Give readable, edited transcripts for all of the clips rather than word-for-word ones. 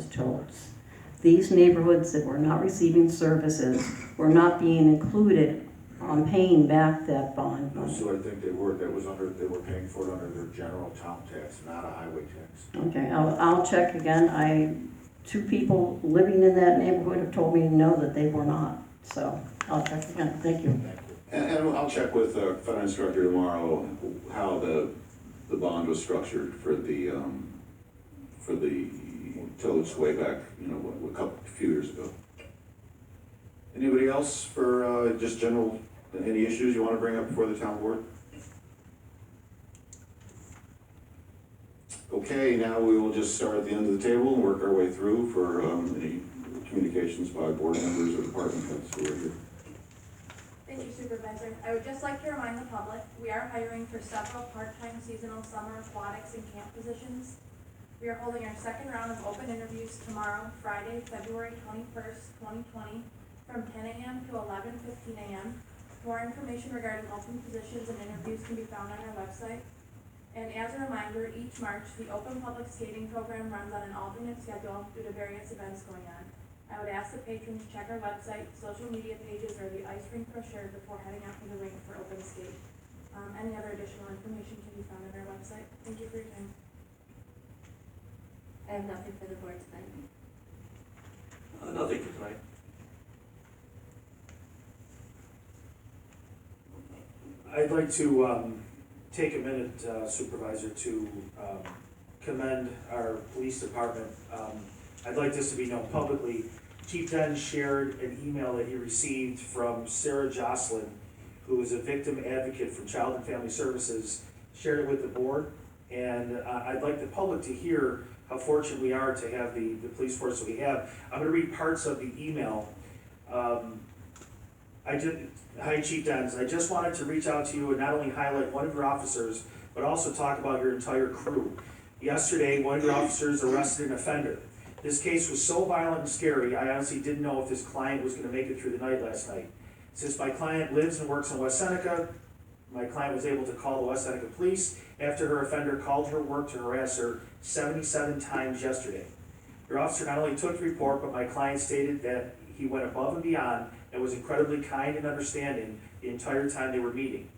was told. These neighborhoods that were not receiving services were not being included on paying back that bond No, money. so I think they were paying for it under their general town tax, not a highway tax. Okay, I'll check again. Two people living in that neighborhood have told me no, that they were not. So I'll check again. Thank you. Thank you. And I'll check with the finance director tomorrow how the bond was structured for the toads way back, a few years ago. Anybody else for just general, any issues you want to bring up before the town board? Okay, now we will just start at the end of the table and work our way through for any communications by board members or department heads who are here. Thank you, Supervisor. I would just like to remind the public, we are hiring for several part-time seasonal summer aquatics and camp positions. We are holding our second round of open interviews tomorrow, Friday, February 21st, 2020, from 10 a.m. to 11:15 a.m. More information regarding open positions and interviews can be found on our website. And as a reminder, each March, the Open Public Skating Program runs on an alternate schedule due to various events going on. I would ask the patrons to check our website, social media pages, or the ice rink brochure before heading out to the rink for open skate. Any other additional information can be found on our website. Thank you for your time. I have nothing for the board tonight. Nothing for tonight. I'd like to take a minute, Supervisor, to commend our police department. I'd like this to be known publicly. Chief Dunn shared an email that he received from Sarah Jocelyn, who is a victim advocate for Child and Family Services, shared it with the board. And I'd like the public to hear how fortunate we are to have the police force that we have. I'm gonna read parts of the email. Hi, Chief Dens. I just wanted to reach out to you and not only highlight one of your officers, but also talk about your entire crew. Yesterday, one of your officers arrested an offender. This case was so violent and scary, I honestly didn't know if this client was gonna make it through the night last night. Since my client lives and works in West Seneca, my client was able to call the West Seneca police after her offender called her work to harass her 77 times yesterday. Your officer not only took the report, but my client stated that he went above and beyond and was incredibly kind and understanding the entire time they were meeting.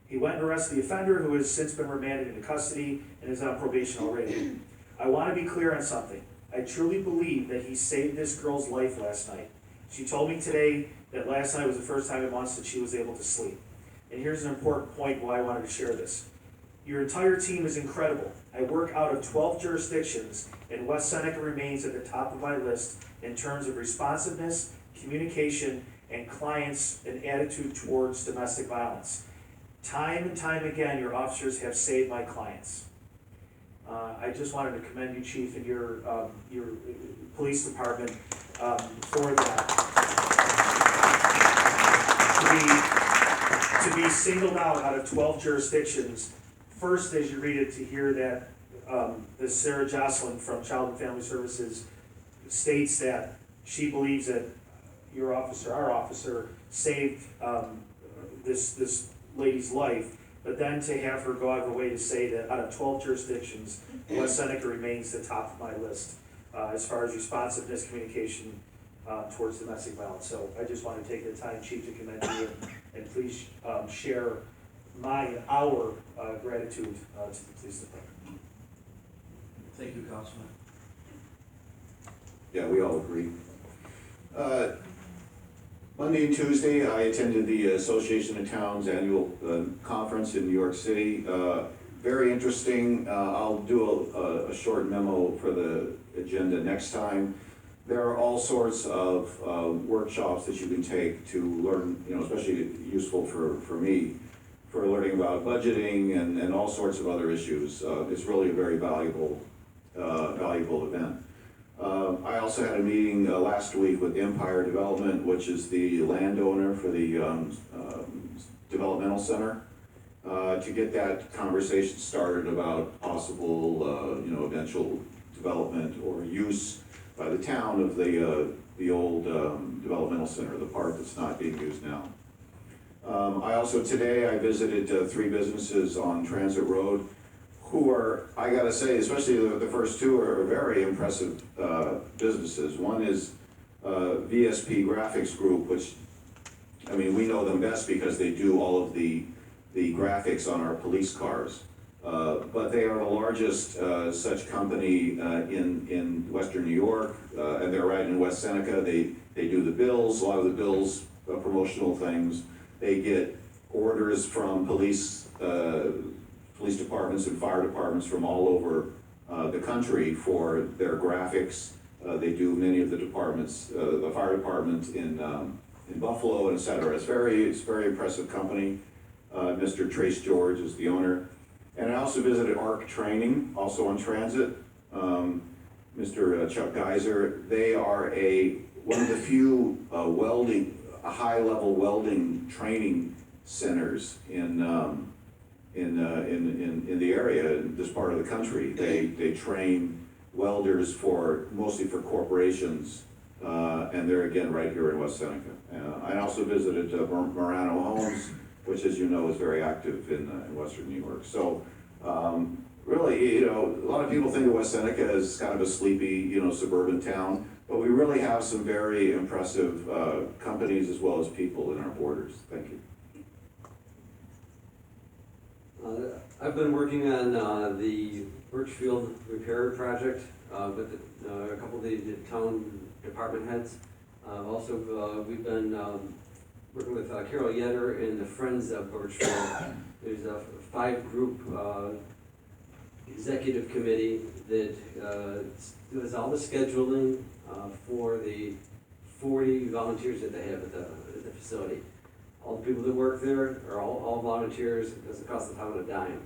He went and arrested the offender, who has since been remanded into custody and is on probation already. I want to be clear on something. I truly believe that he saved this girl's life last night. She told me today that last night was the first time in months that she was able to sleep. And here's an important point why I wanted to share this. Your entire team is incredible. I work out of 12 jurisdictions, and West Seneca remains at the top of my list in terms of responsiveness, communication, and clients and attitude towards domestic violence. Time and time again, your officers have saved my clients. I just wanted to commend you, Chief, and your police department for that. To be singled out of 12 jurisdictions, first, as you read it, to hear that this Sarah Jocelyn from Child and Family Services states that she believes that your officer, our officer, saved this lady's life, but then to have her go out of her way to say that out of 12 jurisdictions, West Seneca remains the top of my list as far as responsiveness, communication towards domestic violence. So I just want to take the time, Chief, to commend you and please share our gratitude to the police department. Thank you, Councilman. Yeah, we all agree. Monday and Tuesday, I attended the Association of Towns annual conference in New York City. Very interesting. I'll do a short memo for the agenda next time. There are all sorts of workshops that you can take to learn, especially useful for me, for learning about budgeting and all sorts of other issues. It's really a very valuable event. I also had a meeting last week with Empire Development, which is the landowner for the developmental center, to get that conversation started about possible, eventual development or use by the town of the old developmental center, the part that's not being used now. I also today I visited 3 businesses on Transit Road who are, I gotta say, especially the first two are very impressive businesses. One is VSP Graphics Group, which, I mean, we know them best because they do all of the graphics on our police cars. But they are the largest such company in Western New York, and they're right in West Seneca. They do the bills, a lot of the bills, promotional things. They get orders from police departments and fire departments from all over the country for their graphics. They do many of the departments, the fire department in Buffalo, et cetera. It's very impressive company. Mr. Trace George is the owner. And I also visited ARC Training, also on transit. Mr. Chuck Geiser. They are one of the few high-level welding training centers in the area, in this part of the country. They train welders mostly for corporations, and they're again right here in West Seneca. I also visited Marano Homes, which, as you know, is very active in Western New York. So really, a lot of people think of West Seneca as kind of a sleepy, suburban town, but we really have some very impressive companies as well as people in our borders. Thank you. I've been working on the Birchfield repair project with a couple of the town department heads. Also, we've been working with Carol Yetter and the Friends of Birchfield. There's a 5-group executive committee that does all the scheduling for the 40 volunteers that they have at the facility. All the people that work there are all volunteers. It doesn't cost the town a dime.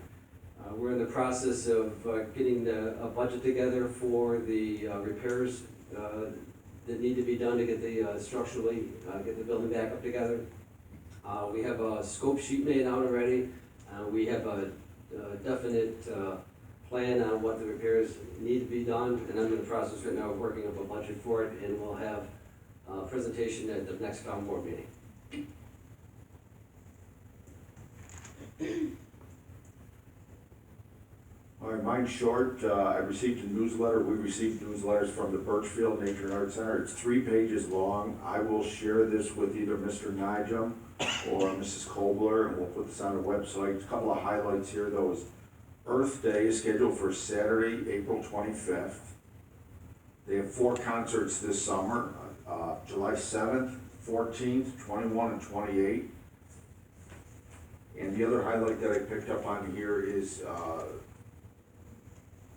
We're in the process of getting a budget together for the repairs that need to be done to get the structurally, get the building back up together. We have a scope sheet made out already. We have a definite plan on what the repairs need to be done, and I'm in the process right now of working up a budget for it, and we'll have a presentation at the next town board meeting. All right, mine's short. I received a newsletter. We received newsletters from the Birchfield Nature and Art Center. It's 3 pages long. I will share this with either Mr. Nijam or Mrs. Kobler, and we'll put this on the website. A couple of highlights here, though, is Earth Day is scheduled for Saturday, April 25th. They have 4 concerts this summer, July 7th, 14th, 21, and 28. And the other highlight that I picked up on here is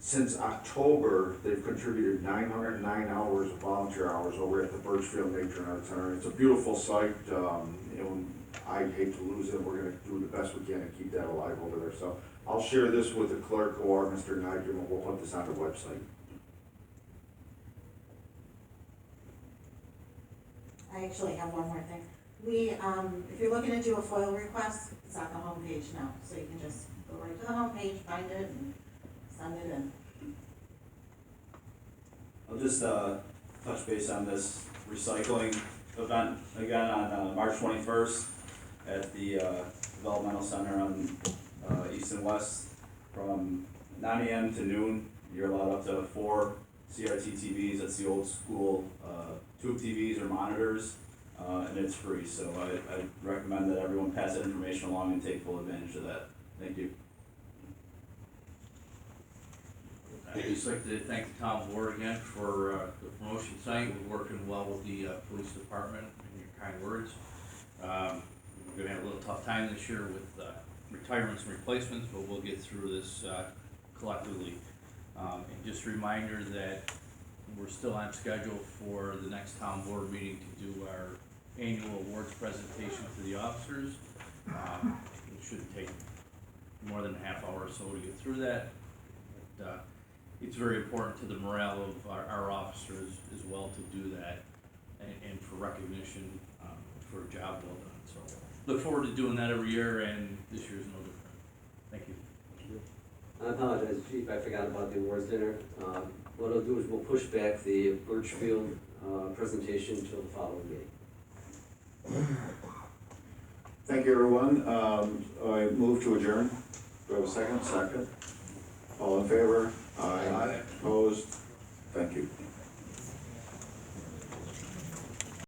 since October, they've contributed 909 hours of volunteer hours over at the Birchfield Nature and Art Center. It's a beautiful site. I hate to lose it. We're going to do the best we can to keep that alive over there. So I'll share this with the clerk or Mr. Nigel, and we'll put this on the website. I actually have one more thing. If you're looking to do a FOIL request, it's on the homepage now, so you can just go right to the homepage, find it, and send it in. I'll just touch base on this recycling event again on March 21st at the Developmental Center on East and West from 9 a.m. to noon. You're allowed up to 4 CRT TVs. That's the old school tube TVs or monitors, and it's free. So I recommend that everyone pass that information along and take full advantage of that. Thank you. I'd just like to thank the town board again for the promotion tonight. We're working well with the police department and your kind words. We're gonna have a little tough time this year with retirements and replacements, but we'll get through this collectively. And just a reminder that we're still on schedule for the next town board meeting to do our annual awards presentation to the officers. It shouldn't take more than a half hour or so to get through that. But, it's very important to the morale of our officers as well to do that and for recognition for a job well done. So look forward to doing that every year, and this year's no different. Thank you. I apologize, Chief, I forgot about the awards dinner. What I'll do is we'll push back the Birchfield presentation until the following meeting. Thank you, everyone. I move to adjourn. Do I have a second? Second. All in favor? Aye. Opposed? Thank you.